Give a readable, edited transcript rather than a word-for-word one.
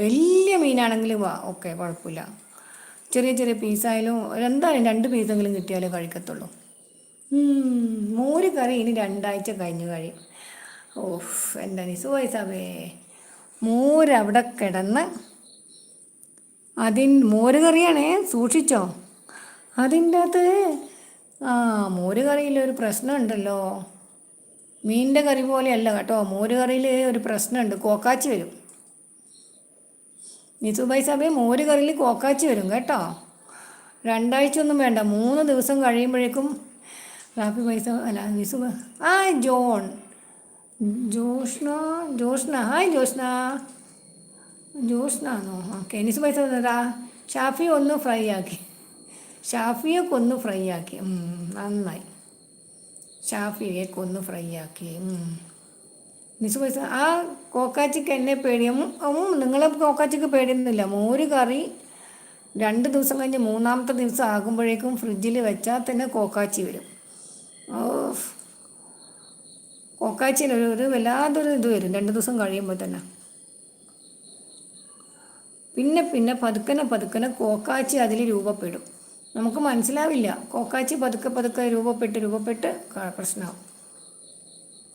വലിയ മീനാണെങ്കിൽ ഓക്കെ കുഴപ്പമില്ല. ചെറിയ ചെറിയ പീസായാലും എന്തായാലും 2 പീസെങ്കിലും കിട്ടിയാലേ കഴിക്കത്തുള്ളൂ. മോര് കറി ഇനി 2 ആഴ്ച കഴിഞ്ഞ് കഴിയും. ഓഫ്, എൻ്റെ നിസുവായി സാബേ, മോരവിടെ കിടന്ന് മോര് കറിയാണേ, സൂക്ഷിച്ചോ. അതിൻ്റെ അകത്ത് മോര് കറിയിലൊരു പ്രശ്നമുണ്ടല്ലോ. മീനിൻ്റെ കറി പോലെയല്ല കേട്ടോ, മോര് കറിയിൽ ഒരു പ്രശ്നമുണ്ട്, കോക്കാച്ചി വരും. നിസുബായി സാബേ, മോര് കറിയിൽ കോക്കാച്ചി വരും കേട്ടോ. 2 ആഴ്ച ഒന്നും വേണ്ട, 3 ദിവസം കഴിയുമ്പോഴേക്കും റാപ്പി പൈസ അല്ല നിസു ജോഷ്ന ഹായ് ജോഷ്ന ആണോ? ഓക്കെ, നിസു പൈസ ഷാഫിയൊക്കെ ഒന്ന് ഫ്രൈ ആക്കി. നന്നായി, ഷാഫിയൊക്കെ ഒന്ന് ഫ്രൈ ആക്കി. നിസു പൈസ കോക്കാച്ചിക്ക് എന്നെ പേടിയും. നിങ്ങളെ കോക്കാച്ചിക്ക് പേടിയൊന്നുമില്ല. മോര് കറി 2 ദിവസം കഴിഞ്ഞ് 3-ാമത്തെ ദിവസം ആകുമ്പോഴേക്കും ഫ്രിഡ്ജിൽ വെച്ചാൽ തന്നെ കോക്കാച്ചി വരും. കോക്കാച്ചിയിൽ ഒരു വല്ലാതൊരു ഇത് വരും 2 ദിവസം കഴിയുമ്പോൾ തന്നെ. പിന്നെ പതുക്കനെ കോക്കാച്ചി അതിൽ രൂപപ്പെടും. നമുക്ക് മനസ്സിലാവില്ല. കോക്കാച്ചി പതുക്കെ രൂപപ്പെട്ട് പ്രശ്നമാവും.